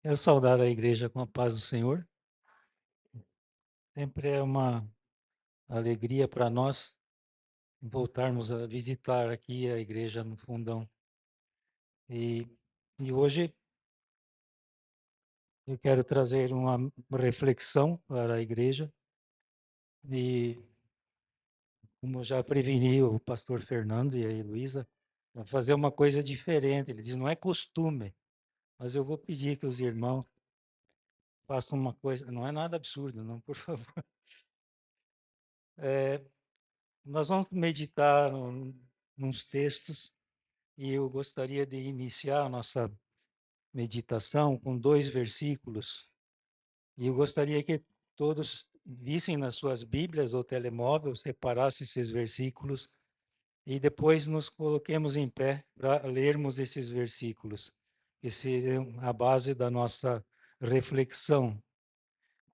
Quero saudar a igreja com a paz do Senhor. Sempre é uma alegria para nós voltarmos a visitar aqui a igreja no Fundão. E, e hoje eu quero trazer uma reflexão para a igreja. E como eu já preveni o pastor Fernando e a Heloísa, vou fazer uma coisa diferente. Ele diz, não é costume, mas eu vou pedir que os irmãos façam uma coisa, não é nada absurdo, não, por favor. Nós vamos meditar nos textos. E eu gostaria de iniciar a nossa meditação com 2 versículos. E eu gostaria que todos vissem nas suas Bíblias ou telemóvel, separassem esses versículos e depois nos coloquemos em pé para lermos esses versículos, que seriam a base da nossa reflexão.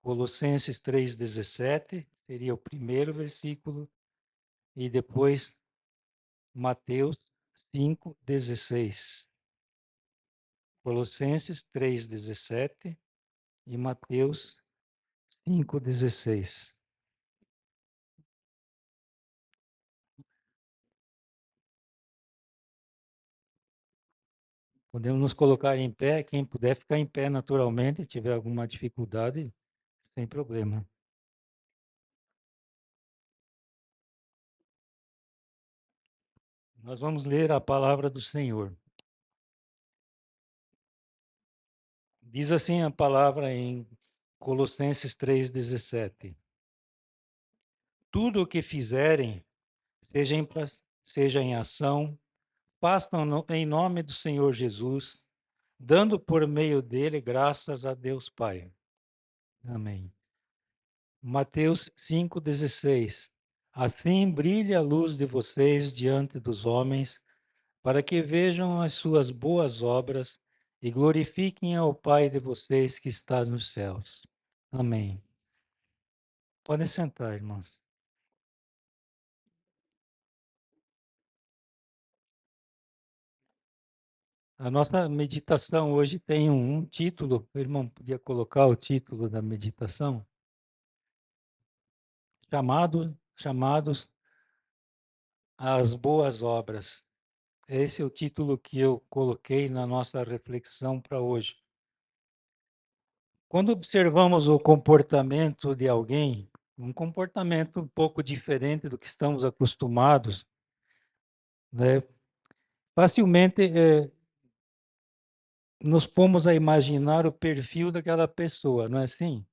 Colossenses 3,17 seria o primeiro versículo e depois Mateus 5,16. Colossenses 3,17 e Mateus 5,16. Podemos nos colocar em pé, quem puder ficar em pé naturalmente, tiver alguma dificuldade, sem problema. Nós vamos ler a palavra do Senhor. Diz assim a palavra em Colossenses 3,17. Tudo o que fizerem, seja seja em ação, façam em nome do Senhor Jesus, dando por meio dele graças a Deus Pai. Amém. Mateus 5,16. Assim brilhe a luz de vocês diante dos homens, para que vejam as suas boas obras e glorifiquem ao Pai de vocês que está nos céus. Amém. Podem sentar, irmãos. A nossa meditação hoje tem um título. O irmão podia colocar o título da meditação? Chamados às boas obras. Esse é o título que eu coloquei na nossa reflexão para hoje. Quando observamos o comportamento de alguém, um comportamento um pouco diferente do que estamos acostumados, né, facilmente nos pomos a imaginar o perfil daquela pessoa, não é assim?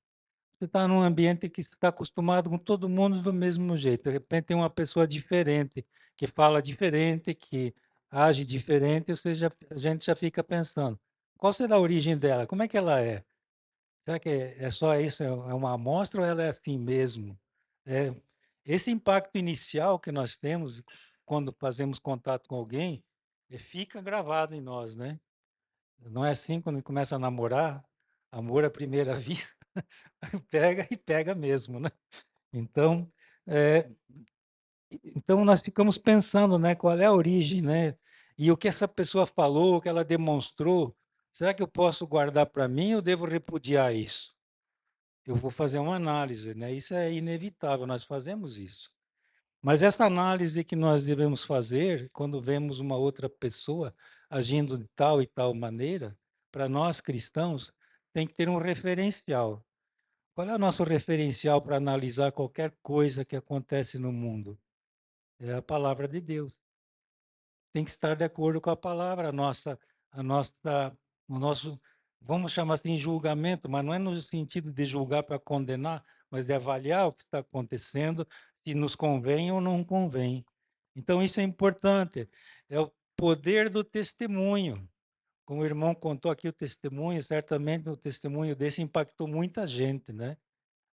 Você está num ambiente que está acostumado com todo mundo do mesmo jeito. De repente tem uma pessoa diferente, que fala diferente, que age diferente, ou seja, a gente já fica pensando, qual será a origem dela? Como é que ela é? Será que é só isso? É uma amostra ou ela é assim mesmo? É, esse impacto inicial que nós temos quando fazemos contato com alguém, fica gravado em nós, né? Não é assim quando começa a namorar, amor à primeira vista, pega e pega mesmo, né? Então, é, então nós ficamos pensando, né, qual é a origem, né? E o que essa pessoa falou, o que ela demonstrou, será que eu posso guardar para mim ou devo repudiar isso? Eu vou fazer uma análise, né? Isso é inevitável, nós fazemos isso. Mas essa análise que nós devemos fazer quando vemos uma outra pessoa agindo de tal e tal maneira, para nós cristãos, tem que ter um referencial. Qual é o nosso referencial para analisar qualquer coisa que acontece no mundo? É a palavra de Deus. Tem que estar de acordo com a palavra, a nossa, o nosso, vamos chamar assim, julgamento, mas não é no sentido de julgar para condenar, mas de avaliar o que está acontecendo, se nos convém ou não convém. Então, isso é importante. É o poder do testemunho. Como o irmão contou aqui o testemunho, certamente o testemunho desse impactou muita gente, né?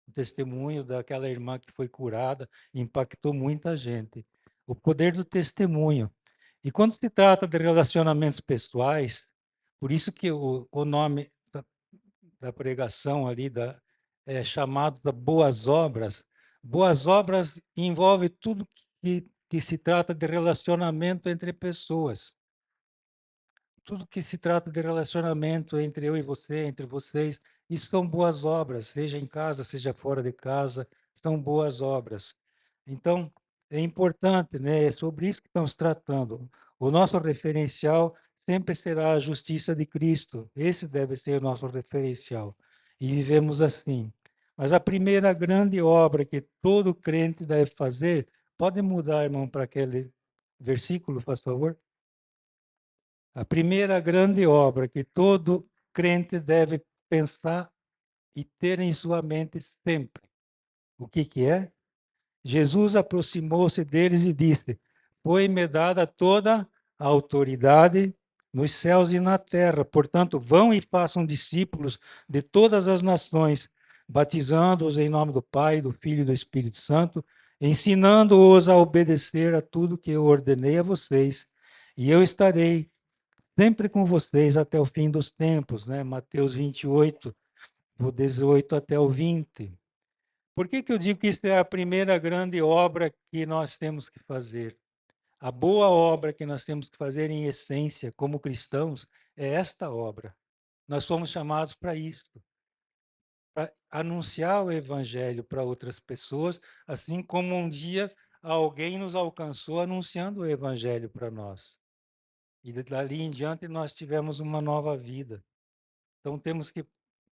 O testemunho daquela irmã que foi curada impactou muita gente. O poder do testemunho. E quando se trata de relacionamentos pessoais, por isso que o nome da pregação ali é chamado de boas obras. Boas obras envolve tudo que se trata de relacionamento entre pessoas. tudo que se trata de relacionamento entre eu e você, entre vocês, isso são boas obras, seja em casa, seja fora de casa, são boas obras. Então, é importante, né? É sobre isso que estamos tratando. O nosso referencial sempre será a justiça de Cristo. Esse deve ser o nosso referencial. E vivemos assim. Mas a primeira grande obra que todo crente deve fazer, pode mudar, irmão, para aquele versículo, faz favor? A primeira grande obra que todo crente deve pensar e ter em sua mente sempre. O que que é? Jesus aproximou-se deles e disse: Foi-me dada toda a autoridade nos céus e na terra. Portanto, vão e façam discípulos de todas as nações, batizando-os em nome do Pai, do Filho e do Espírito Santo, ensinando-os a obedecer a tudo que eu ordenei a vocês. E eu estarei sempre com vocês até o fim dos tempos, né? Mateus 28, do 18 até o 20. Por que que eu digo que isso é a primeira grande obra que nós temos que fazer? A boa obra que nós temos que fazer em essência, como cristãos, é esta obra. Nós somos chamados para isso, para anunciar o evangelho para outras pessoas, assim como um dia alguém nos alcançou anunciando o evangelho para nós. E dali em diante nós tivemos uma nova vida. Então temos que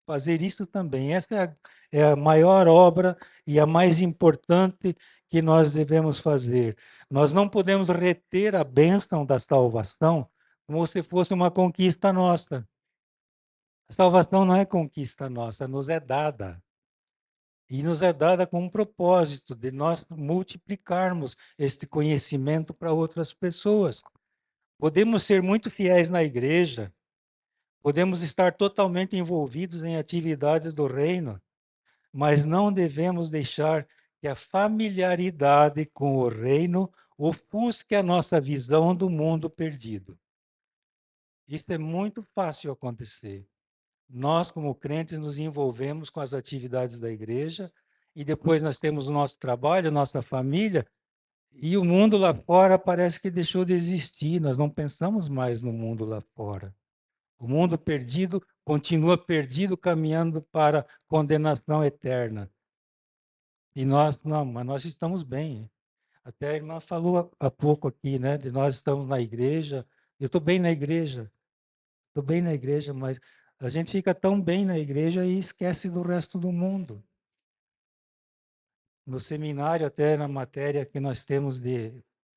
fazer isso também. Essa é a maior obra e a mais importante que nós devemos fazer. Nós não podemos reter a bênção da salvação como se fosse uma conquista nossa. A salvação não é conquista nossa, nos é dada. E nos é dada com um propósito de nós multiplicarmos este conhecimento para outras pessoas. Podemos ser muito fiéis na igreja, podemos estar totalmente envolvidos em atividades do reino, mas não devemos deixar que a familiaridade com o reino ofusque a nossa visão do mundo perdido. Isso é muito fácil acontecer. Nós, como crentes, nos envolvemos com as atividades da igreja e depois nós temos o nosso trabalho, a nossa família, e o mundo lá fora parece que deixou de existir. Nós não pensamos mais no mundo lá fora. O mundo perdido continua perdido, caminhando para condenação eterna. E nós não, mas nós estamos bem. Até a irmã falou há pouco aqui, né? De nós estamos na igreja. Eu estou bem na igreja, mas a gente fica tão bem na igreja e esquece do resto do mundo. No seminário, até na matéria que nós temos de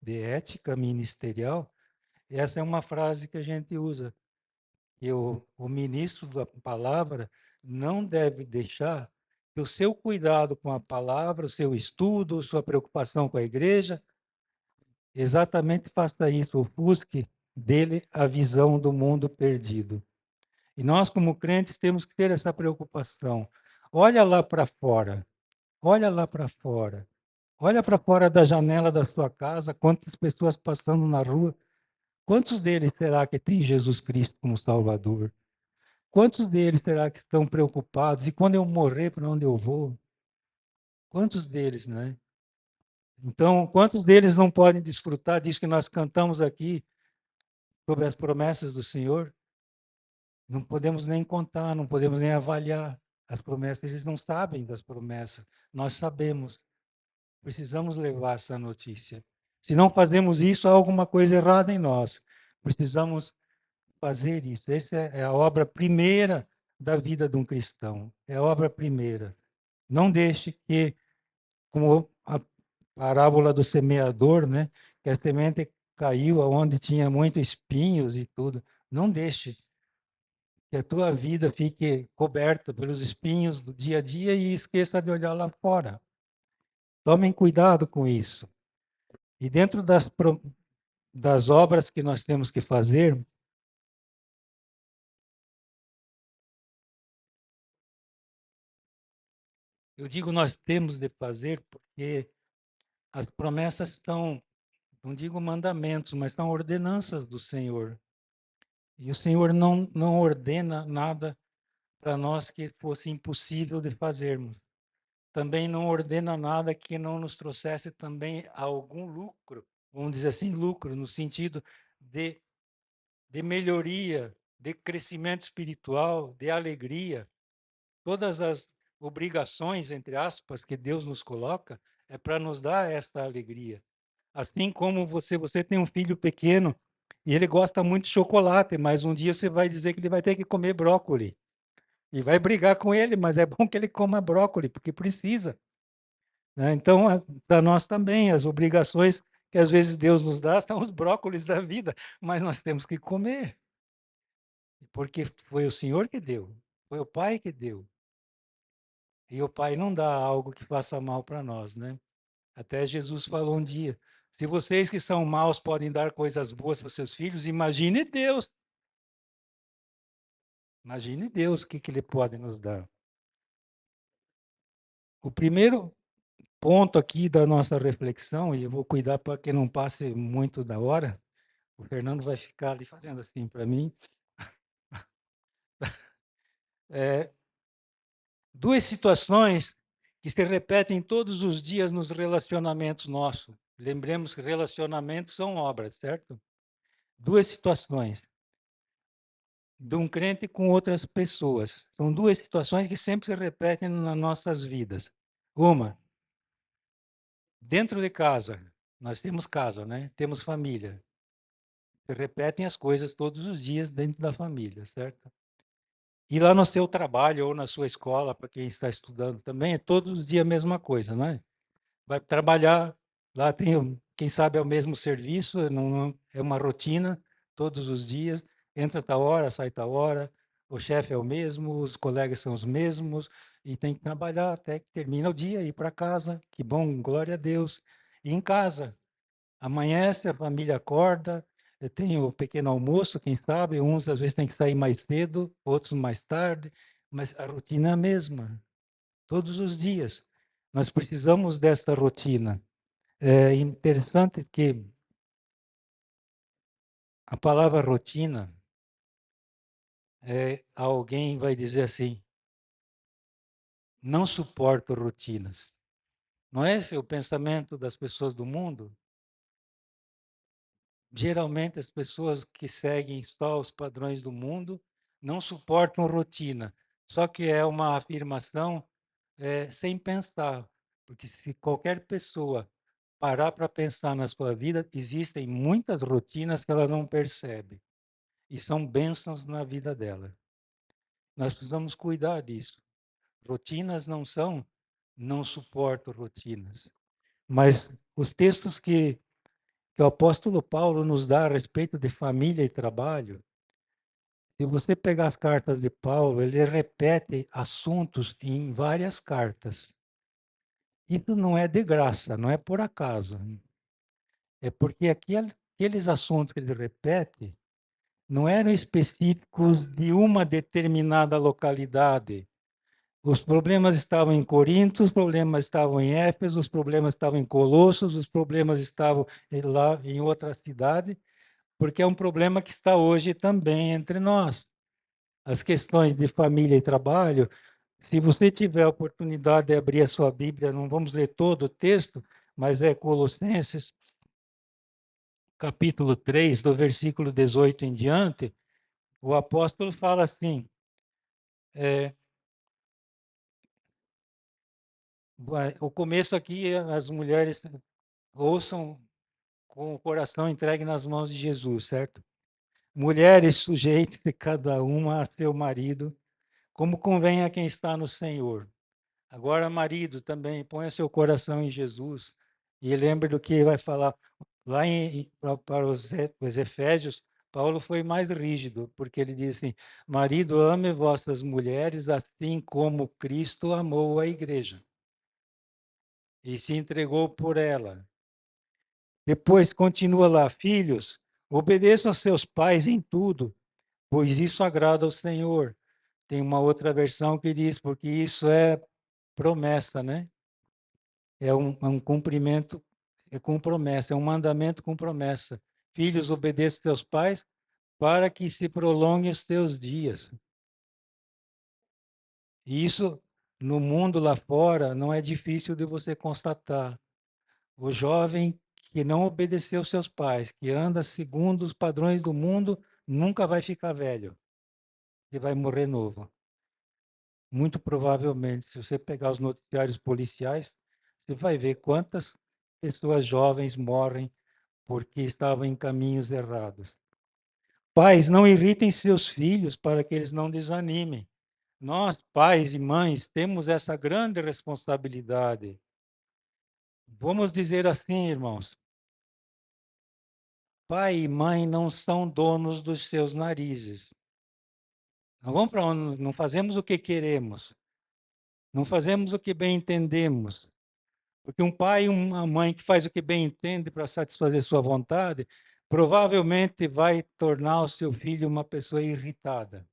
ética ministerial, essa é uma frase que a gente usa. Que o ministro da palavra não deve deixar que o seu cuidado com a palavra, o seu estudo, sua preocupação com a igreja, exatamente faça isso, ofusque dele a visão do mundo perdido. E nós, como crentes, temos que ter essa preocupação. Olha lá para fora, olha lá para fora. Olha para fora da janela da sua casa, quantas pessoas passando na rua. Quantos deles será que tem Jesus Cristo como Salvador? Quantos deles será que estão preocupados? E quando eu morrer, para onde eu vou? Quantos deles, né? Então, quantos deles não podem desfrutar disso que nós cantamos aqui sobre as promessas do Senhor? Não podemos nem contar, não podemos nem avaliar as promessas. Eles não sabem das promessas. Nós sabemos. Precisamos levar essa notícia. Se não fazemos isso, há alguma coisa errada em nós. Precisamos fazer isso. Essa é a obra primeira da vida de um cristão. É a obra primeira. Não deixe que, como a parábola do semeador, né, que a semente caiu onde tinha muitos espinhos e tudo. Não deixe que a tua vida fique coberta pelos espinhos do dia a dia e esqueça de olhar lá fora. Tomem cuidado com isso. E dentro das obras que nós temos que fazer, eu digo nós temos de fazer porque as promessas são, não digo mandamentos, mas são ordenanças do Senhor. E o Senhor não ordena nada para nós que fosse impossível de fazermos. Também não ordena nada que não nos trouxesse também algum lucro, vamos dizer assim, lucro, no sentido de de melhoria, de crescimento espiritual, de alegria. Todas as obrigações, entre aspas, que Deus nos coloca, é para nos dar esta alegria. Assim como você tem um filho pequeno e ele gosta muito de chocolate, mas um dia você vai dizer que ele vai ter que comer brócolis. E vai brigar com ele, mas é bom que ele coma brócolis, porque precisa. Né? Então, para nós também, as obrigações que às vezes Deus nos dá são os brócolis da vida, mas nós temos que comer, porque foi o Senhor que deu, foi o Pai que deu. E o Pai não dá algo que faça mal para nós, né? Até Jesus falou um dia: se vocês que são maus podem dar coisas boas para os seus filhos, imagine Deus. Imagine Deus o que Ele pode nos dar. O primeiro ponto aqui da nossa reflexão, e eu vou cuidar para que não passe muito da hora, o Fernando vai ficar ali fazendo assim para mim. É, duas situações que se repetem todos os dias nos relacionamentos nossos. Lembremos que relacionamentos são obras, certo? Duas situações de um crente com outras pessoas. São duas situações que sempre se repetem nas nossas vidas. Uma, dentro de casa, nós temos casa, né? Temos família. Se repetem as coisas todos os dias dentro da família, certo? E lá no seu trabalho ou na sua escola, para quem está estudando também, é todos os dias a mesma coisa, né? Vai trabalhar, lá tem, quem sabe, é o mesmo serviço, não, é uma rotina, todos os dias, entra tal hora, sai tal hora, o chefe é o mesmo, os colegas são os mesmos, e tem que trabalhar até que termina o dia, ir para casa, que bom, glória a Deus. E em casa, amanhece, a família acorda, tem o pequeno almoço, quem sabe, uns às vezes têm que sair mais cedo, outros mais tarde, mas a rotina é a mesma, todos os dias. Nós precisamos desta rotina. É interessante que a palavra rotina, alguém vai dizer assim, não suporto rotinas. Não é esse o pensamento das pessoas do mundo? Geralmente as pessoas que seguem só os padrões do mundo não suportam rotina. Só que é uma afirmação sem pensar. Porque se qualquer pessoa parar para pensar na sua vida, existem muitas rotinas que ela não percebe. E são bênçãos na vida dela. Nós precisamos cuidar disso. Rotinas não suporto rotinas. Mas os textos que o apóstolo Paulo nos dá a respeito de família e trabalho, se você pegar as cartas de Paulo, ele repete assuntos em várias cartas. Isso não é de graça, não é por acaso. É porque aqueles assuntos que ele repete não eram específicos de uma determinada localidade. Os problemas estavam em Corinto, os problemas estavam em Éfeso, os problemas estavam em Colossos, os problemas estavam lá em outra cidade, porque é um problema que está hoje também entre nós. As questões de família e trabalho, se você tiver a oportunidade de abrir a sua Bíblia, não vamos ler todo o texto, mas é Colossenses, capítulo 3, do versículo 18 em diante, o apóstolo fala assim: é, o começo aqui, as mulheres ouçam com o coração entregue nas mãos de Jesus, certo? Mulheres, sujeitem-se cada uma a seu marido, como convém a quem está no Senhor. Agora, marido, também ponha seu coração em Jesus e lembre do que vai falar lá para os Efésios. Paulo foi mais rígido, porque ele diz assim: marido, ame vossas mulheres assim como Cristo amou a igreja e se entregou por ela. Depois continua lá, filhos, obedeçam aos seus pais em tudo, pois isso agrada ao Senhor. Tem uma outra versão que diz, porque isso é promessa, né? É um cumprimento, é com promessa, é um mandamento com promessa. Filhos, obedeçam aos teus pais para que se prolonguem os teus dias. E isso, no mundo lá fora, não é difícil de você constatar. O jovem que não obedeceu seus pais, que anda segundo os padrões do mundo, nunca vai ficar velho. Você vai morrer novo. Muito provavelmente, se você pegar os noticiários policiais, você vai ver quantas pessoas jovens morrem porque estavam em caminhos errados. Pais, não irritem seus filhos para que eles não desanimem. Nós, pais e mães, temos essa grande responsabilidade. Vamos dizer assim, irmãos: pai e mãe não são donos dos seus narizes. Não vamos para onde, não fazemos o que queremos, não fazemos o que bem entendemos. Porque um pai e uma mãe que faz o que bem entende para satisfazer sua vontade, provavelmente vai tornar o seu filho uma pessoa irritada.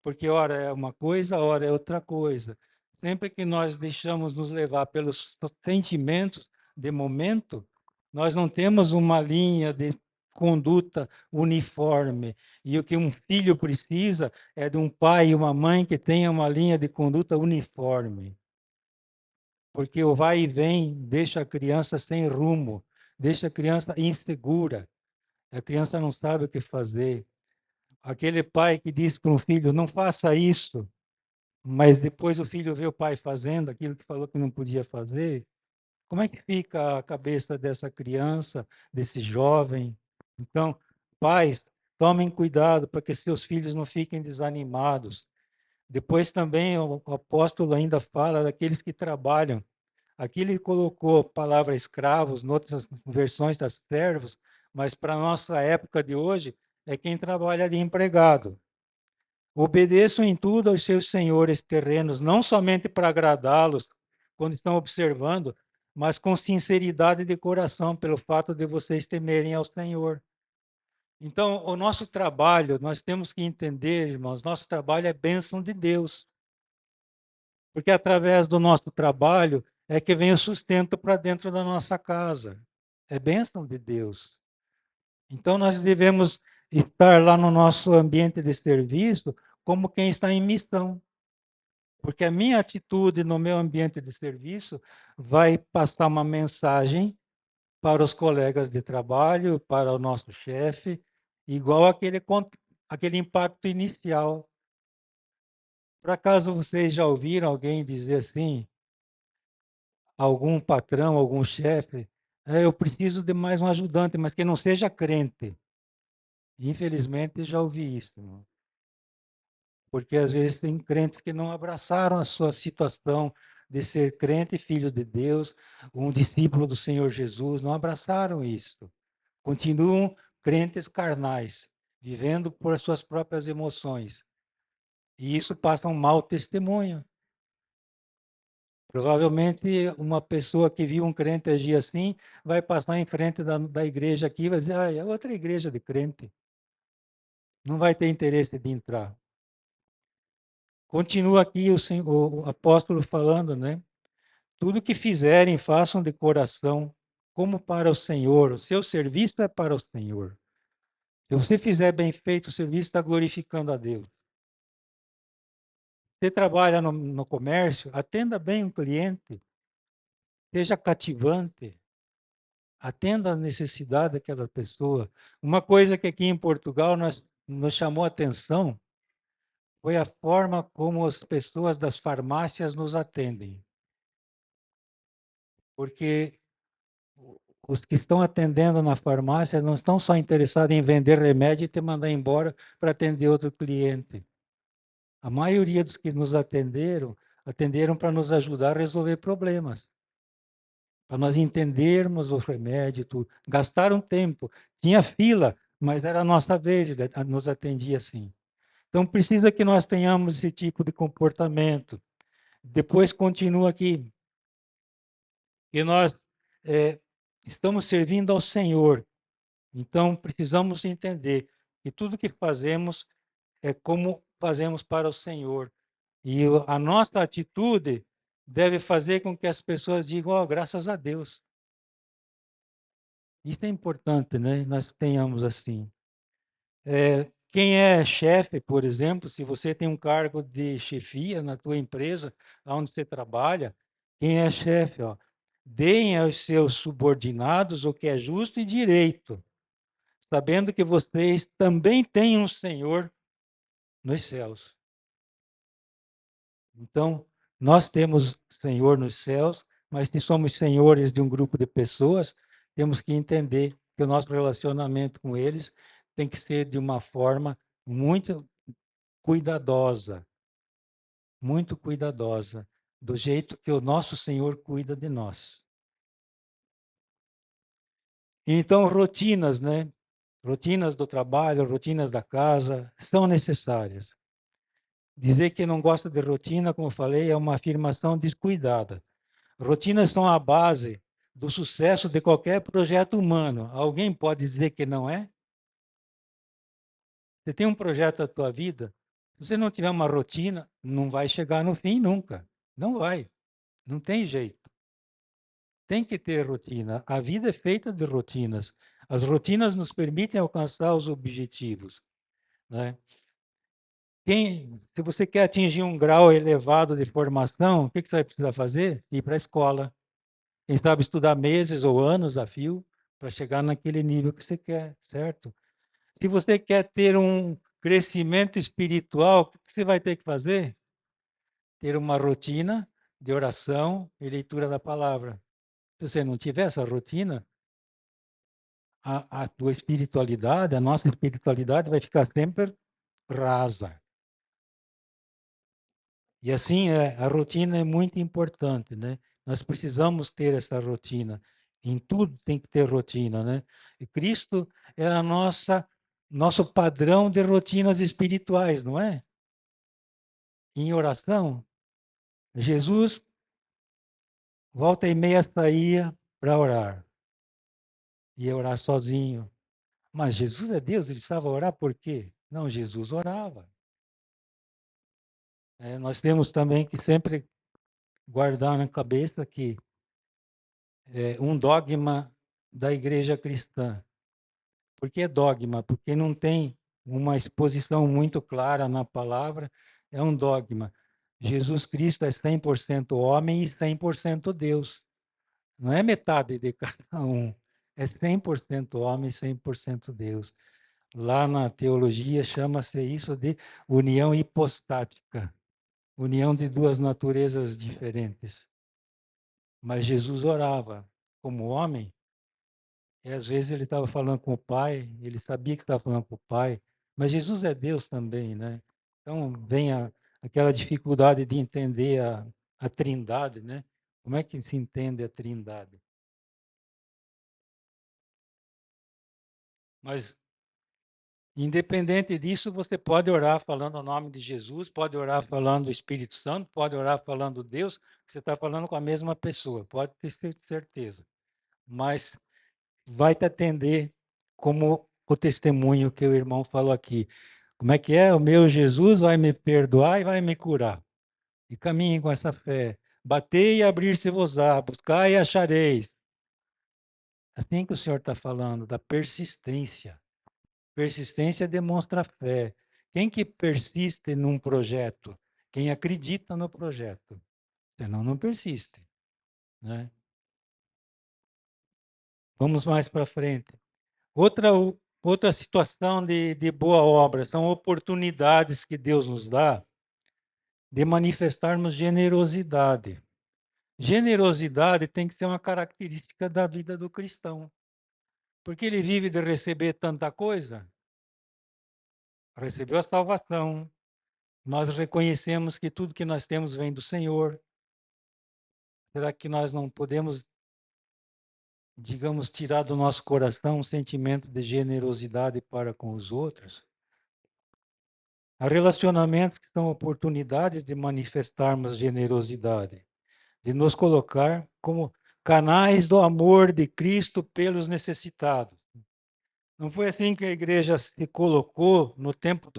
Porque ora é uma coisa, ora é outra coisa. Sempre que nós deixamos nos levar pelos sentimentos de momento, nós não temos uma linha de conduta uniforme. E o que um filho precisa é de um pai e uma mãe que tenham uma linha de conduta uniforme. Porque o vai e vem deixa a criança sem rumo, deixa a criança insegura. A criança não sabe o que fazer. Aquele pai que diz para um filho: não faça isso, mas depois o filho vê o pai fazendo aquilo que falou que não podia fazer. Como é que fica a cabeça dessa criança, desse jovem? Então, pais, tomem cuidado para que seus filhos não fiquem desanimados. Depois também o apóstolo ainda fala daqueles que trabalham. Aqui ele colocou a palavra escravos, em outras versões das servos, mas para a nossa época de hoje é quem trabalha de empregado. Obedeçam em tudo aos seus senhores terrenos, não somente para agradá-los quando estão observando, mas com sinceridade de coração, pelo fato de vocês temerem ao Senhor. Então, o nosso trabalho, nós temos que entender, irmãos, nosso trabalho é bênção de Deus. Porque através do nosso trabalho é que vem o sustento para dentro da nossa casa. É bênção de Deus. Então nós devemos estar lá no nosso ambiente de serviço como quem está em missão. Porque a minha atitude no meu ambiente de serviço vai passar uma mensagem para os colegas de trabalho, para o nosso chefe, igual aquele impacto inicial. Por acaso vocês já ouviram alguém dizer assim, algum patrão, algum chefe, eu preciso de mais um ajudante, mas que não seja crente. Infelizmente, já ouvi isso, irmão. Porque às vezes tem crentes que não abraçaram a sua situação de ser crente, filho de Deus, um discípulo do Senhor Jesus, não abraçaram isso. Continuam crentes carnais, vivendo por suas próprias emoções. E isso passa um mau testemunho. Provavelmente uma pessoa que viu um crente agir assim vai passar em frente da igreja aqui e vai dizer, é outra igreja de crente. Não vai ter interesse de entrar. Continua aqui o apóstolo falando, né? Tudo que fizerem, façam de coração, como para o Senhor. O seu serviço é para o Senhor. Se você fizer bem feito, o serviço está glorificando a Deus. Você trabalha no comércio, atenda bem o cliente, seja cativante. Atenda a necessidade daquela pessoa. Uma coisa que aqui em Portugal nos chamou a atenção foi a forma como as pessoas das farmácias nos atendem. Porque os que estão atendendo na farmácia não estão só interessados em vender remédio e te mandar embora para atender outro cliente. A maioria dos que nos atenderam para nos ajudar a resolver problemas. Para nós entendermos o remédio, tudo. Gastaram tempo. Tinha fila, mas era a nossa vez, nos atendia assim. Então precisa que nós tenhamos esse tipo de comportamento. Depois continua aqui, que nós estamos servindo ao Senhor. Então precisamos entender que tudo que fazemos é como fazemos para o Senhor. E a nossa atitude deve fazer com que as pessoas digam, oh, graças a Deus. Isso é importante, né? Nós tenhamos assim. Quem é chefe, por exemplo, se você tem um cargo de chefia na tua empresa, onde você trabalha, quem é chefe, ó, deem aos seus subordinados o que é justo e direito. sabendo que vocês também têm um Senhor nos céus. Então, nós temos Senhor nos céus, mas se somos senhores de um grupo de pessoas, temos que entender que o nosso relacionamento com eles tem que ser de uma forma cuidadosa, muito cuidadosa, do jeito que o nosso Senhor cuida de nós. Então, rotinas, né? Rotinas do trabalho, rotinas da casa, são necessárias. Dizer que não gosta de rotina, como eu falei, é uma afirmação descuidada. Rotinas são a base do sucesso de qualquer projeto humano. Alguém pode dizer que não é? Você tem um projeto da tua vida, se você não tiver uma rotina, não vai chegar no fim nunca. Não vai. Não tem jeito. Tem que ter rotina. A vida é feita de rotinas. As rotinas nos permitem alcançar os objetivos, né? Se você quer atingir um grau elevado de formação, o que você vai precisar fazer? Ir para a escola. Quem sabe estudar meses ou anos a fio para chegar naquele nível que você quer, certo? Se você quer ter um crescimento espiritual, o que você vai ter que fazer? Ter uma rotina de oração e leitura da palavra. Se você não tiver essa rotina, a tua espiritualidade, a nossa espiritualidade vai ficar sempre rasa. E assim, a rotina é muito importante, né? Nós precisamos ter essa rotina. Em tudo tem que ter rotina, né? E Cristo é a nosso padrão de rotinas espirituais, não é? Em oração, Jesus volta e meia saía para orar. Ia orar sozinho. Mas Jesus é Deus, ele precisava orar por quê? Não, Jesus orava. Nós temos também que sempre guardar na cabeça que um dogma da igreja cristã. Por que dogma? Porque não tem uma exposição muito clara na palavra, é um dogma. Jesus Cristo é 100% homem e 100% Deus. Não é metade de cada um. É 100% homem e 100% Deus. Lá na teologia chama-se isso de união hipostática, união de duas naturezas diferentes. Mas Jesus orava como homem, e às vezes ele estava falando com o Pai, ele sabia que estava falando com o Pai, mas Jesus é Deus também, né? Então vem aquela dificuldade de entender a Trindade, né? Como é que se entende a Trindade? Mas independente disso, você pode orar falando o nome de Jesus, pode orar falando do Espírito Santo, pode orar falando Deus, que você está falando com a mesma pessoa, pode ter certeza. Mas vai te atender como o testemunho que o irmão falou aqui. Como é que é? O meu Jesus vai me perdoar e vai me curar. E caminhem com essa fé. Batei e abrir-se-vos-á, buscai e achareis. Assim que o Senhor está falando, da persistência. Persistência demonstra fé. Quem que persiste num projeto? Quem acredita no projeto. Senão não persiste, né? Vamos mais para frente. Outra, outra situação de boa obra são oportunidades que Deus nos dá de manifestarmos generosidade. Generosidade tem que ser uma característica da vida do cristão. Porque ele vive de receber tanta coisa. Recebeu a salvação. Nós reconhecemos que tudo que nós temos vem do Senhor. Será que nós não podemos, digamos, tirar do nosso coração um sentimento de generosidade para com os outros? Há relacionamentos que são oportunidades de manifestarmos generosidade, de nos colocar como canais do amor de Cristo pelos necessitados. Não foi assim que a igreja se colocou no tempo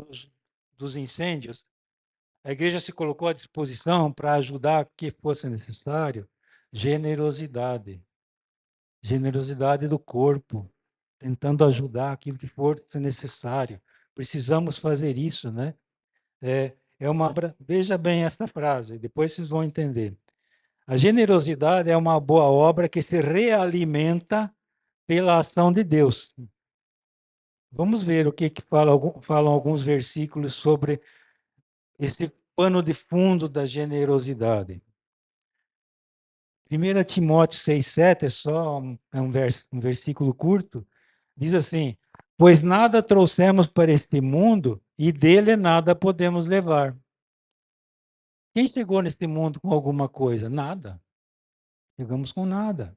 dos incêndios? A igreja se colocou à disposição para ajudar o que fosse necessário? Generosidade. Generosidade do corpo, tentando ajudar aquilo que for necessário. Precisamos fazer isso, né? Veja bem essa frase, depois vocês vão entender. A generosidade é uma boa obra que se realimenta pela ação de Deus. Vamos ver o que falam alguns versículos sobre esse pano de fundo da generosidade. 1 Timóteo 6,7 é só um versículo curto, diz assim: Pois nada trouxemos para este mundo e dele nada podemos levar. Quem chegou neste mundo com alguma coisa? Nada. Chegamos com nada.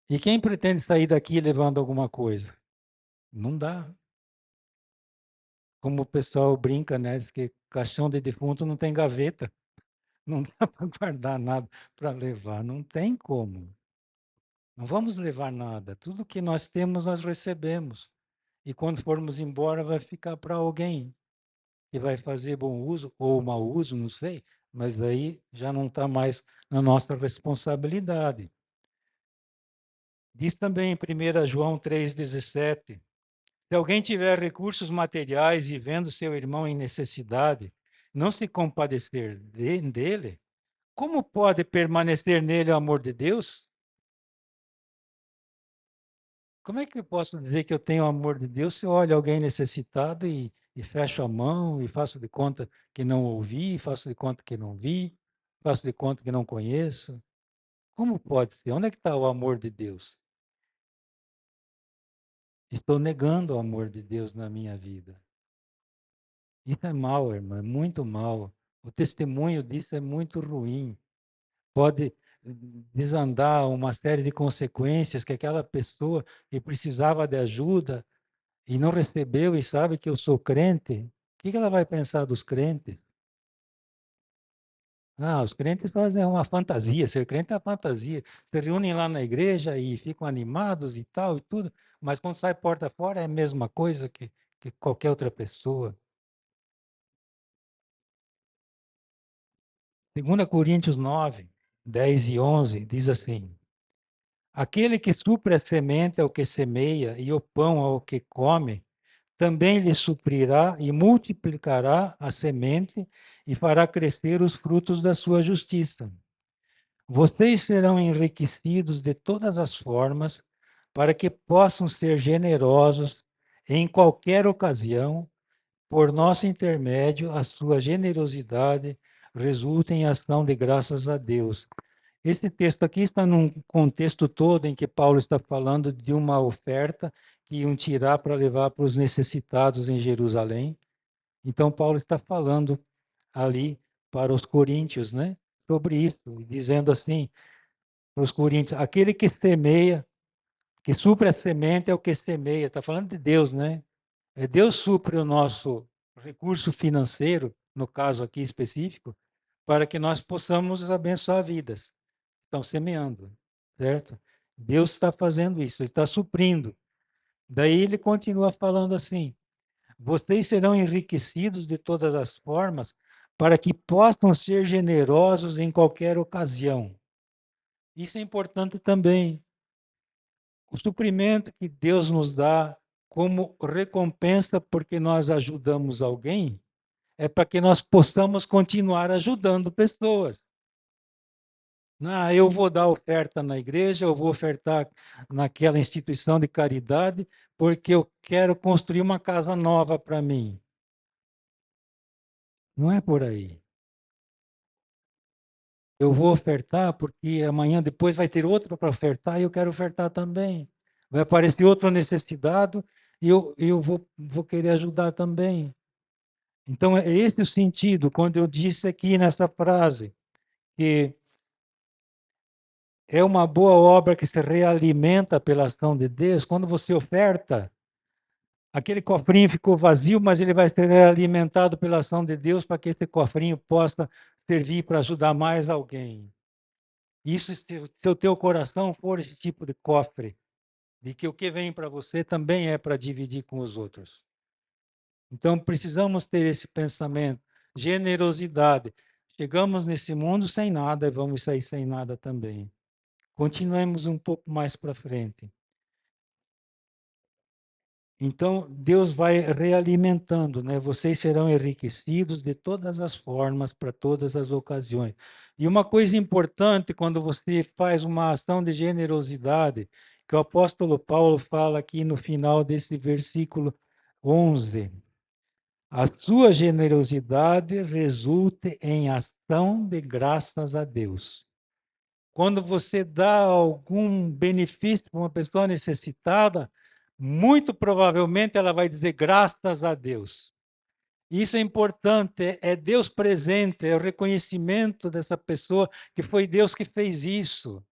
E quem pretende sair daqui levando alguma coisa? Não dá. Como o pessoal brinca, né? Diz que caixão de defunto não tem gaveta. Não dá para guardar nada para levar. Não tem como. Não vamos levar nada. Tudo que nós temos, nós recebemos. E quando formos embora, vai ficar para alguém que vai fazer bom uso ou mau uso, não sei. Mas aí já não está mais na nossa responsabilidade. Diz também em 1 João 3,17: Se alguém tiver recursos materiais e vendo seu irmão em necessidade, não se compadecer dele, como pode permanecer nele o amor de Deus? Como é que eu posso dizer que eu tenho o amor de Deus se eu olho alguém necessitado e fecho a mão e faço de conta que não ouvi, faço de conta que não vi, faço de conta que não conheço? Como pode ser? Onde é que está o amor de Deus? Estou negando o amor de Deus na minha vida. Isso é mal, irmão, é muito mal. O testemunho disso é muito ruim. Pode desandar uma série de consequências que aquela pessoa que precisava de ajuda e não recebeu e sabe que eu sou crente, o que ela vai pensar dos crentes? Ah, os crentes fazem uma fantasia, ser crente é uma fantasia. Se reúnem lá na igreja e ficam animados e tal e tudo, mas quando sai porta fora é a mesma coisa que qualquer outra pessoa. 2 Coríntios 9, 10 e 11 diz assim: Aquele que supre a semente ao que semeia e o pão ao que come, também lhe suprirá e multiplicará a semente e fará crescer os frutos da sua justiça. Vocês serão enriquecidos de todas as formas para que possam ser generosos em qualquer ocasião, por nosso intermédio, a sua generosidade resulta em ação de graças a Deus. Esse texto aqui está num contexto todo em que Paulo está falando de uma oferta que iam tirar para levar para os necessitados em Jerusalém. Então, Paulo está falando ali para os coríntios, né, sobre isso, dizendo assim para os coríntios: aquele que semeia, que supre a semente é o que semeia. Está falando de Deus, né? É Deus supre o nosso recurso financeiro, no caso aqui específico, para que nós possamos abençoar vidas. Estão semeando, certo? Deus está fazendo isso, Ele está suprindo. Daí ele continua falando assim: vocês serão enriquecidos de todas as formas para que possam ser generosos em qualquer ocasião. Isso é importante também. O suprimento que Deus nos dá como recompensa porque nós ajudamos alguém é para que nós possamos continuar ajudando pessoas. Ah, eu vou dar oferta na igreja, eu vou ofertar naquela instituição de caridade, porque eu quero construir uma casa nova para mim. Não é por aí. Eu vou ofertar porque amanhã depois vai ter outro para ofertar e eu quero ofertar também. Vai aparecer outro necessitado e eu vou querer ajudar também. Então, é esse o sentido quando eu disse aqui nessa frase que é uma boa obra que se realimenta pela ação de Deus. Quando você oferta, aquele cofrinho ficou vazio, mas ele vai ser alimentado pela ação de Deus para que esse cofrinho possa servir para ajudar mais alguém. Isso, se o teu coração for esse tipo de cofre, de que o que vem para você também é para dividir com os outros. Então, precisamos ter esse pensamento, generosidade. Chegamos nesse mundo sem nada e vamos sair sem nada também. Continuemos um pouco mais para frente. Então, Deus vai realimentando, né? Vocês serão enriquecidos de todas as formas, para todas as ocasiões. E uma coisa importante quando você faz uma ação de generosidade, que o apóstolo Paulo fala aqui no final desse versículo 11. A sua generosidade resulte em ação de graças a Deus. Quando você dá algum benefício para uma pessoa necessitada, muito provavelmente ela vai dizer graças a Deus. Isso é importante, é Deus presente, é o reconhecimento dessa pessoa que foi Deus que fez isso.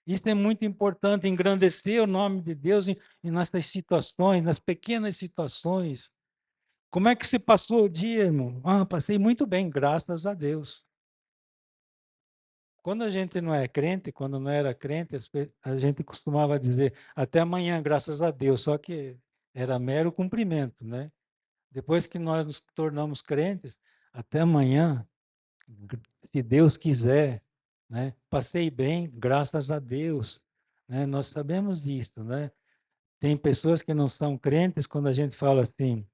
Isso é muito importante, engrandecer o nome de Deus nessas situações, nas pequenas situações. Como é que você passou o dia, irmão? Ah, passei muito bem, graças a Deus. Quando a gente não é crente, quando não era crente, a gente costumava dizer até amanhã, graças a Deus, só que era mero cumprimento, né? Depois que nós nos tornamos crentes, até amanhã, se Deus quiser, né? Passei bem, graças a Deus, né? Nós sabemos disso, né? Tem pessoas que não são crentes quando a gente fala assim,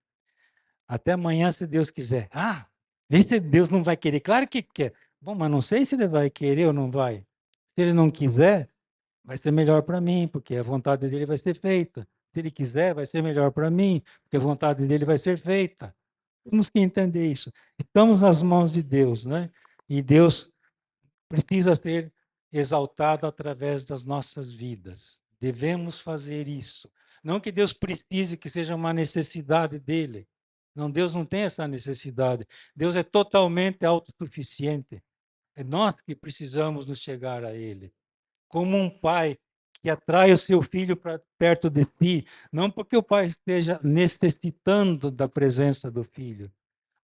até amanhã, se Deus quiser. Ah, vê se Deus não vai querer. Claro que quer. Bom, mas não sei se ele vai querer ou não vai. Se ele não quiser, vai ser melhor para mim, porque a vontade dele vai ser feita. Se ele quiser, vai ser melhor para mim, porque a vontade dele vai ser feita. Temos que entender isso. Estamos nas mãos de Deus, né? E Deus precisa ser exaltado através das nossas vidas. Devemos fazer isso. Não que Deus precise, que seja uma necessidade dele. Não, Deus não tem essa necessidade. Deus é totalmente autossuficiente. É nós que precisamos nos chegar a Ele. Como um pai que atrai o seu filho para perto de si, não porque o pai esteja necessitando da presença do filho,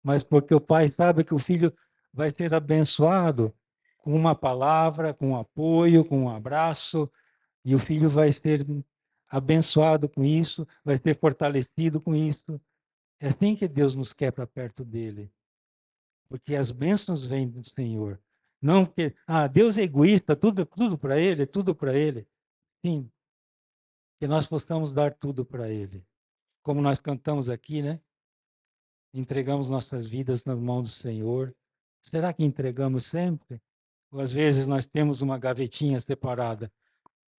mas porque o pai sabe que o filho vai ser abençoado com uma palavra, com um apoio, com um abraço, e o filho vai ser abençoado com isso, vai ser fortalecido com isso. É assim que Deus nos quer para perto dele, porque as bênçãos vêm do Senhor. Não que, Deus é egoísta, tudo para ele, tudo para ele. Sim, que nós possamos dar tudo para ele. Como nós cantamos aqui, né? Entregamos nossas vidas nas mãos do Senhor. Será que entregamos sempre? Ou às vezes nós temos uma gavetinha separada?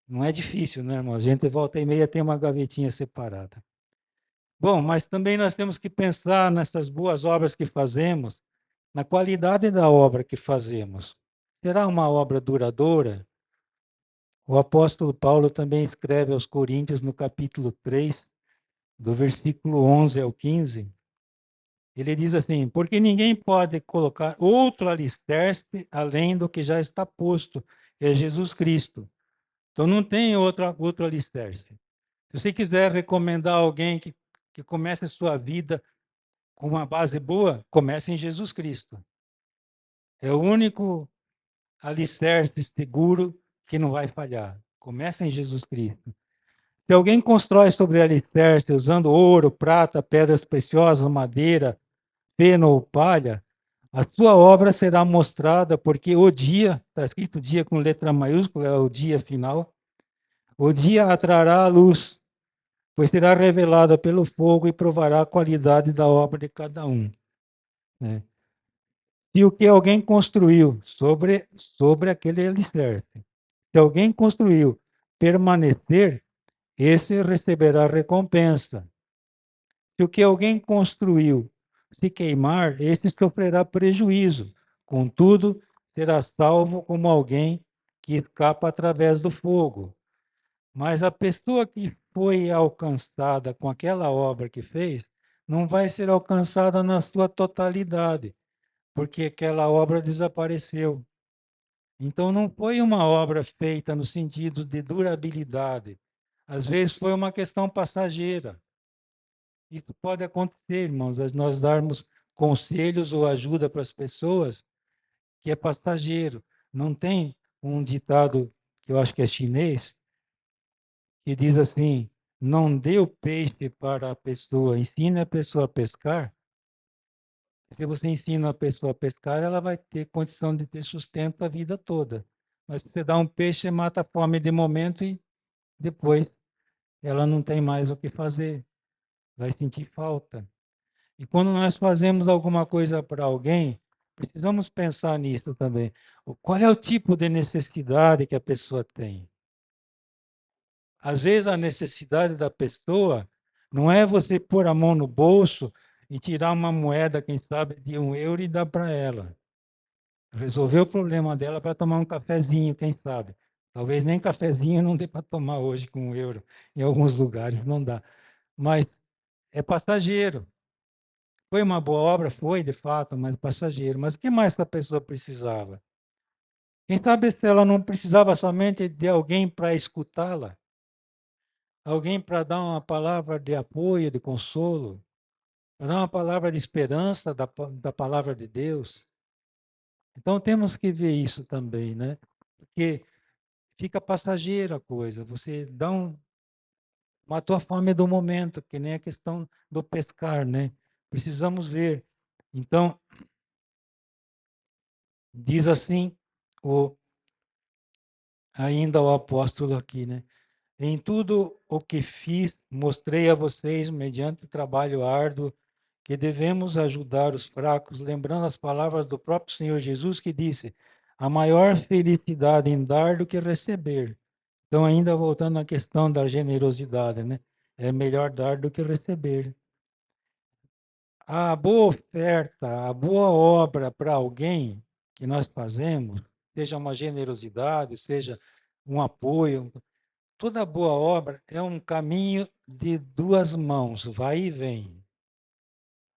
Não é difícil, né, irmão? A gente volta e meia tem uma gavetinha separada. Bom, mas também nós temos que pensar nessas boas obras que fazemos, na qualidade da obra que fazemos. Será uma obra duradoura? O apóstolo Paulo também escreve aos Coríntios, no capítulo 3, do versículo 11 ao 15. Ele diz assim: porque ninguém pode colocar outro alicerce além do que já está posto, é Jesus Cristo. Então não tem outro alicerce. Se você quiser recomendar alguém que comece a sua vida com uma base boa, comece em Jesus Cristo. É o único alicerce seguro que não vai falhar. Comece em Jesus Cristo. Se alguém constrói sobre alicerce usando ouro, prata, pedras preciosas, madeira, feno ou palha, a sua obra será mostrada, porque o dia, está escrito dia com letra maiúscula, é o dia final, o dia atrará a luz, pois será revelada pelo fogo e provará a qualidade da obra de cada um. Né? Se o que alguém construiu sobre aquele alicerce, se alguém construiu permanecer, esse receberá recompensa. Se o que alguém construiu se queimar, esse sofrerá prejuízo. Contudo, será salvo como alguém que escapa através do fogo. Mas a pessoa que foi alcançada com aquela obra que fez, não vai ser alcançada na sua totalidade, porque aquela obra desapareceu. Então, não foi uma obra feita no sentido de durabilidade. Às vezes foi uma questão passageira. Isso pode acontecer, irmãos, nós darmos conselhos ou ajuda para as pessoas que é passageiro. Não tem um ditado que eu acho que é chinês, que diz assim: não dê o peixe para a pessoa, ensine a pessoa a pescar. Se você ensina a pessoa a pescar, ela vai ter condição de ter sustento a vida toda. Mas se você dá um peixe, mata a fome de momento e depois ela não tem mais o que fazer, vai sentir falta. E quando nós fazemos alguma coisa para alguém, precisamos pensar nisso também. Qual é o tipo de necessidade que a pessoa tem? Às vezes a necessidade da pessoa não é você pôr a mão no bolso e tirar uma moeda, quem sabe, de €1 e dar para ela. Resolver o problema dela para tomar um cafezinho, quem sabe. Talvez nem cafezinho não dê para tomar hoje com €1. Em alguns lugares não dá. Mas é passageiro. Foi uma boa obra? Foi, de fato, mas passageiro. Mas o que mais essa pessoa precisava? Quem sabe se ela não precisava somente de alguém para escutá-la? Alguém para dar uma palavra de apoio, de consolo? Para dar uma palavra de esperança da palavra de Deus? Então temos que ver isso também, né? Porque fica passageira a coisa. Você matou a fome do momento, que nem a questão do pescar, né? Precisamos ver. Então, diz assim, o, ainda o apóstolo aqui, né? Em tudo o que fiz, mostrei a vocês, mediante trabalho árduo, que devemos ajudar os fracos, lembrando as palavras do próprio Senhor Jesus, que disse: a maior felicidade em dar do que receber. Então, ainda voltando à questão da generosidade, né? É melhor dar do que receber. A boa oferta, a boa obra para alguém que nós fazemos, seja uma generosidade, seja um apoio, toda boa obra é um caminho de duas mãos, vai e vem.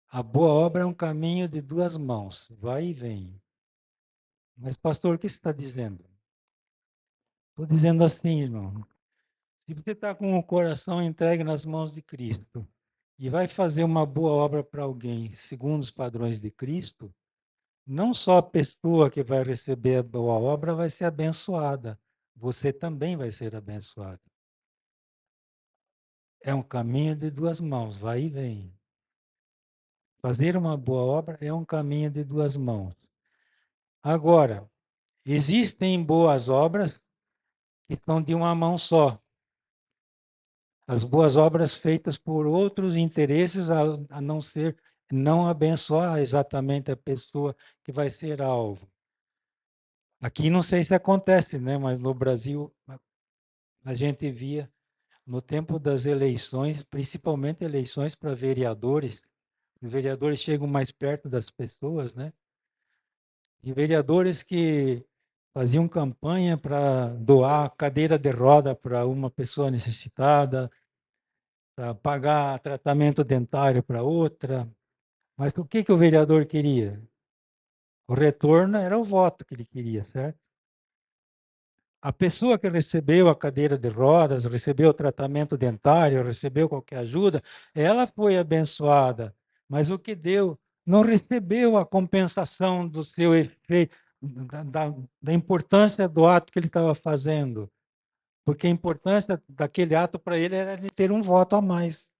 A boa obra é um caminho de duas mãos, vai e vem. Mas, pastor, o que você está dizendo? Estou dizendo assim, irmão. Se você está com o coração entregue nas mãos de Cristo e vai fazer uma boa obra para alguém, segundo os padrões de Cristo, não só a pessoa que vai receber a boa obra vai ser abençoada, você também vai ser abençoado. É um caminho de duas mãos, vai e vem. Fazer uma boa obra é um caminho de duas mãos. Agora, existem boas obras que são de uma mão só. As boas obras feitas por outros interesses, a não ser, não abençoar exatamente a pessoa que vai ser alvo. Aqui não sei se acontece, né? Mas no Brasil a gente via no tempo das eleições, principalmente eleições para vereadores, os vereadores chegam mais perto das pessoas, né? E vereadores que faziam campanha para doar cadeira de roda para uma pessoa necessitada, para pagar tratamento dentário para outra. Mas o que o vereador queria? O retorno era o voto que ele queria, certo? A pessoa que recebeu a cadeira de rodas, recebeu o tratamento dentário, recebeu qualquer ajuda, ela foi abençoada. Mas o que deu, não recebeu a compensação do seu efeito, da importância do ato que ele estava fazendo. Porque a importância daquele ato para ele era de ter um voto a mais.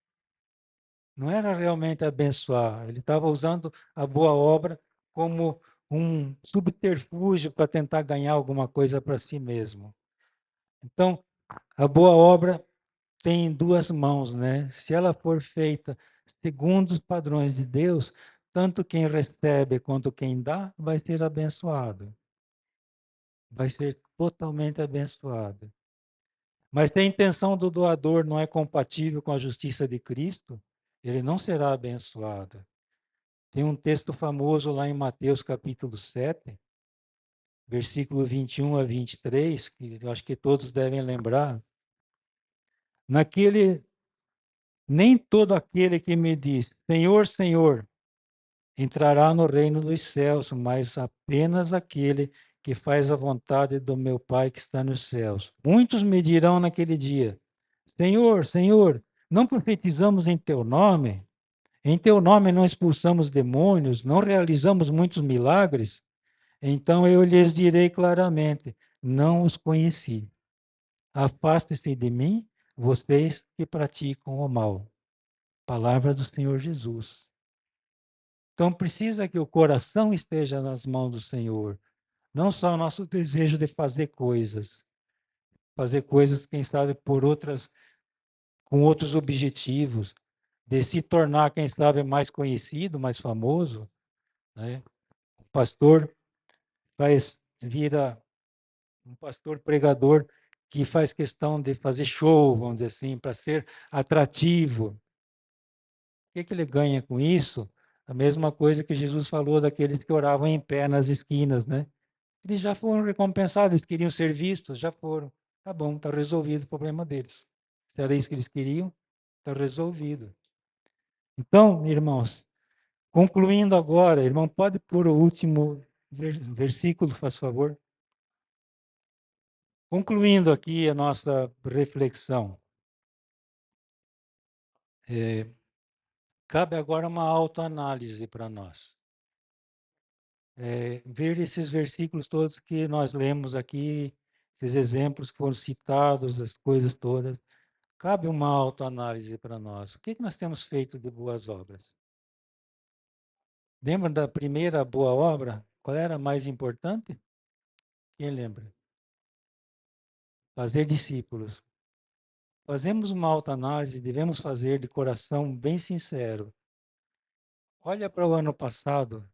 Não era realmente abençoar. Ele estava usando a boa obra como um subterfúgio para tentar ganhar alguma coisa para si mesmo. Então, a boa obra tem duas mãos, né? Se ela for feita segundo os padrões de Deus, tanto quem recebe quanto quem dá vai ser abençoado. Vai ser totalmente abençoado. Mas se a intenção do doador não é compatível com a justiça de Cristo, ele não será abençoado. Tem um texto famoso lá em Mateus capítulo 7, versículo 21 a 23, que eu acho que todos devem lembrar. Naquele, nem todo aquele que me diz, Senhor, Senhor, entrará no reino dos céus, mas apenas aquele que faz a vontade do meu Pai que está nos céus. Muitos me dirão naquele dia, Senhor, Senhor, não profetizamos em teu nome? Em teu nome não expulsamos demônios, não realizamos muitos milagres? Então eu lhes direi claramente: não os conheci. Afaste-se de mim, vocês que praticam o mal. Palavra do Senhor Jesus. Então precisa que o coração esteja nas mãos do Senhor, não só o nosso desejo de fazer coisas, quem sabe, por outras, com outros objetivos, de se tornar, quem sabe, mais conhecido, mais famoso, né? O pastor vira um pastor pregador que faz questão de fazer show, vamos dizer assim, para ser atrativo. O que ele ganha com isso? A mesma coisa que Jesus falou daqueles que oravam em pé nas esquinas, né? Eles já foram recompensados, eles queriam ser vistos, já foram. Tá bom, está resolvido o problema deles. Se era isso que eles queriam, está resolvido. Então, irmãos, concluindo agora, irmão, pode pôr o último versículo, faz favor. Concluindo aqui a nossa reflexão, cabe agora uma autoanálise para nós. Ver esses versículos todos que nós lemos aqui, esses exemplos que foram citados, as coisas todas. Cabe uma autoanálise para nós. O que nós temos feito de boas obras? Lembra da primeira boa obra? Qual era a mais importante? Quem lembra? Fazer discípulos. Fazemos uma autoanálise, devemos fazer de coração bem sincero. Olha para o ano passado.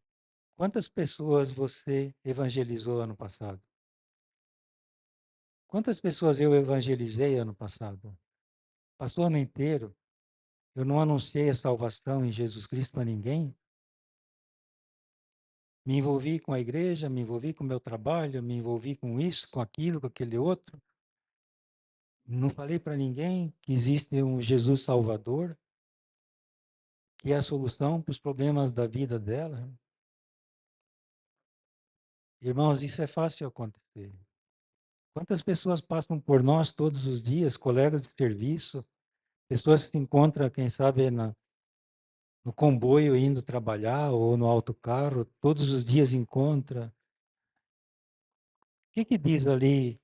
Quantas pessoas você evangelizou ano passado? Quantas pessoas eu evangelizei ano passado? Passou o ano inteiro. Eu não anunciei a salvação em Jesus Cristo para ninguém. Me envolvi com a igreja, me envolvi com o meu trabalho, me envolvi com isso, com aquilo, com aquele outro. Não falei para ninguém que existe um Jesus Salvador, que é a solução para os problemas da vida dela. Irmãos, isso é fácil acontecer. Quantas pessoas passam por nós todos os dias, colegas de serviço, pessoas que se encontram, quem sabe, no comboio indo trabalhar ou no autocarro, todos os dias encontra. O que diz ali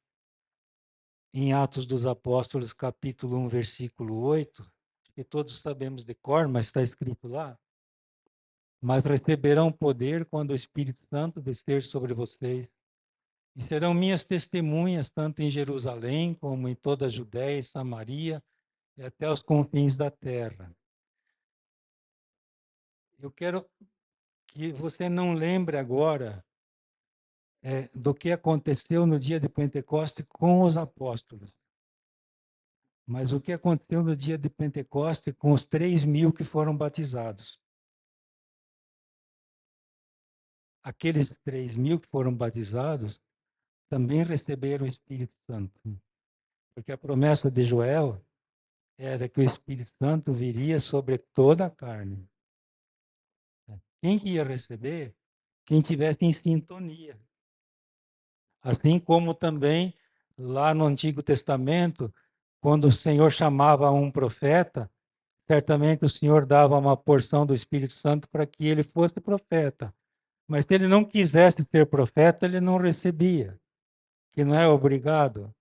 em Atos dos Apóstolos, capítulo 1, versículo 8, que todos sabemos de cor, mas está escrito lá? Mas receberão poder quando o Espírito Santo descer sobre vocês, e serão minhas testemunhas, tanto em Jerusalém, como em toda a Judéia e Samaria, e até os confins da terra. Eu quero que você não lembre agora do que aconteceu no dia de Pentecoste com os apóstolos. Mas o que aconteceu no dia de Pentecoste com os 3.000 que foram batizados? Aqueles 3.000 que foram batizados também receberam o Espírito Santo. Porque a promessa de Joel era que o Espírito Santo viria sobre toda a carne. Quem que ia receber? Quem tivesse em sintonia. Assim como também lá no Antigo Testamento, quando o Senhor chamava um profeta, certamente o Senhor dava uma porção do Espírito Santo para que ele fosse profeta. Mas se ele não quisesse ser profeta, ele não recebia, que não é obrigado.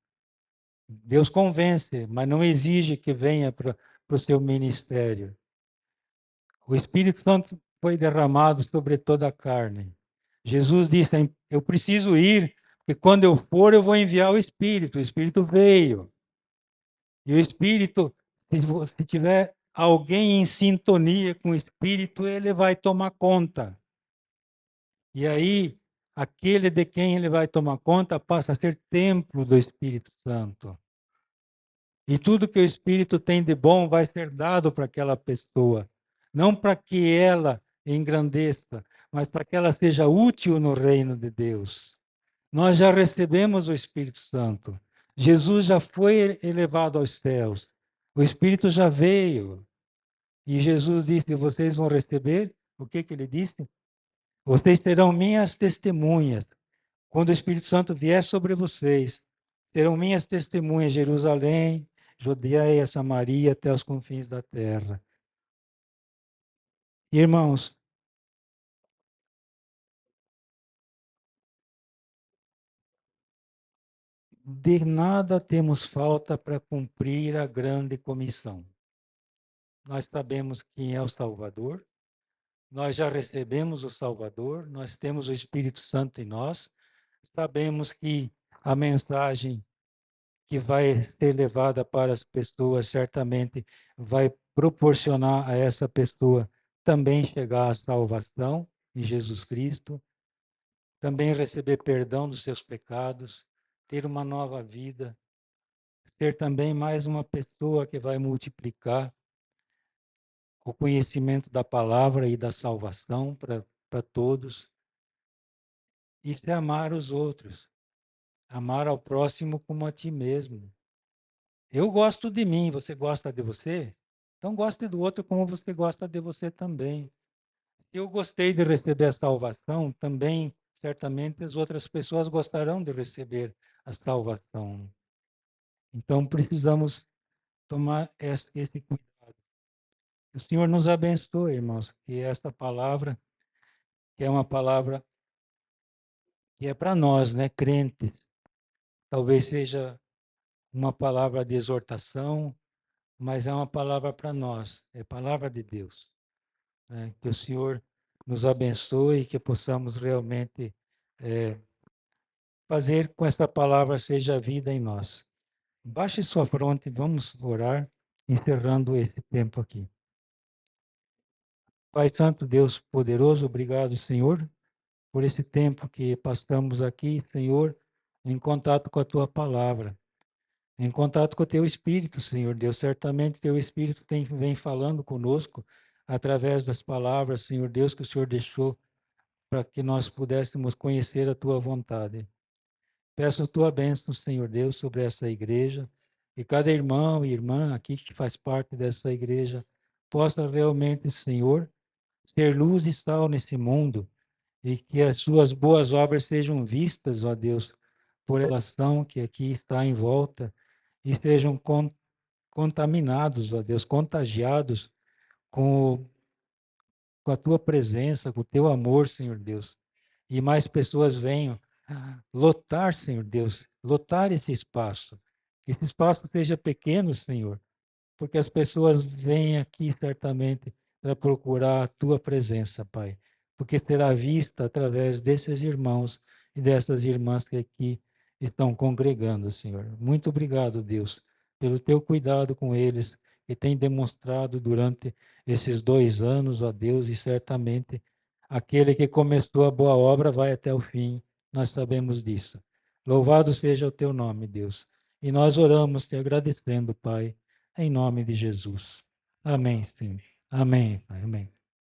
Deus convence, mas não exige que venha para o seu ministério. O Espírito Santo foi derramado sobre toda a carne. Jesus disse: eu preciso ir, porque quando eu for, eu vou enviar o Espírito. O Espírito veio. E o Espírito, se tiver alguém em sintonia com o Espírito, ele vai tomar conta. E aí, aquele de quem ele vai tomar conta passa a ser templo do Espírito Santo. E tudo que o Espírito tem de bom vai ser dado para aquela pessoa. Não para que ela engrandeça, mas para que ela seja útil no reino de Deus. Nós já recebemos o Espírito Santo. Jesus já foi elevado aos céus. O Espírito já veio. E Jesus disse: vocês vão receber. O que ele disse? Vocês serão minhas testemunhas. Quando o Espírito Santo vier sobre vocês, serão minhas testemunhas em Jerusalém, Judeia, Samaria, até os confins da terra. Irmãos, de nada temos falta para cumprir a grande comissão. Nós sabemos quem é o Salvador, nós já recebemos o Salvador, nós temos o Espírito Santo em nós, sabemos que a mensagem que vai ser levada para as pessoas certamente vai proporcionar a essa pessoa também chegar à salvação em Jesus Cristo, também receber perdão dos seus pecados, ter uma nova vida, ser também mais uma pessoa que vai multiplicar o conhecimento da palavra e da salvação para todos. Isso é amar os outros, amar ao próximo como a ti mesmo. Eu gosto de mim, você gosta de você? Então goste do outro como você gosta de você também. Se eu gostei de receber a salvação, também certamente as outras pessoas gostarão de receber a salvação. Então precisamos tomar esse cuidado. O Senhor nos abençoe, irmãos, que esta palavra, que é uma palavra que é para nós, né, crentes, talvez seja uma palavra de exortação, mas é uma palavra para nós, é palavra de Deus. Né? Que o Senhor nos abençoe e que possamos realmente fazer com esta palavra seja vida em nós. Baixe sua fronte, vamos orar, encerrando esse tempo aqui. Pai Santo, Deus poderoso, obrigado, Senhor, por esse tempo que passamos aqui, Senhor, em contato com a tua palavra, em contato com o teu Espírito, Senhor Deus. Certamente teu Espírito vem falando conosco através das palavras, Senhor Deus, que o Senhor deixou para que nós pudéssemos conhecer a tua vontade. Peço a tua bênção, Senhor Deus, sobre essa igreja, e cada irmão e irmã aqui que faz parte dessa igreja possa realmente, Senhor, ser luz e sal nesse mundo, e que as suas boas obras sejam vistas, ó Deus, por relação que aqui está em volta, e sejam contaminados, ó Deus, contagiados com, com a tua presença, com o teu amor, Senhor Deus. E mais pessoas venham lotar, Senhor Deus, lotar esse espaço. Que esse espaço seja pequeno, Senhor, porque as pessoas vêm aqui certamente para procurar a tua presença, Pai, porque será vista através desses irmãos e dessas irmãs que aqui estão congregando, Senhor. Muito obrigado, Deus, pelo teu cuidado com eles que tem demonstrado durante esses 2 anos, ó Deus, e certamente aquele que começou a boa obra vai até o fim, nós sabemos disso. Louvado seja o teu nome, Deus. E nós oramos te agradecendo, Pai, em nome de Jesus. Amém, Senhor. Amém, Pai. Amém.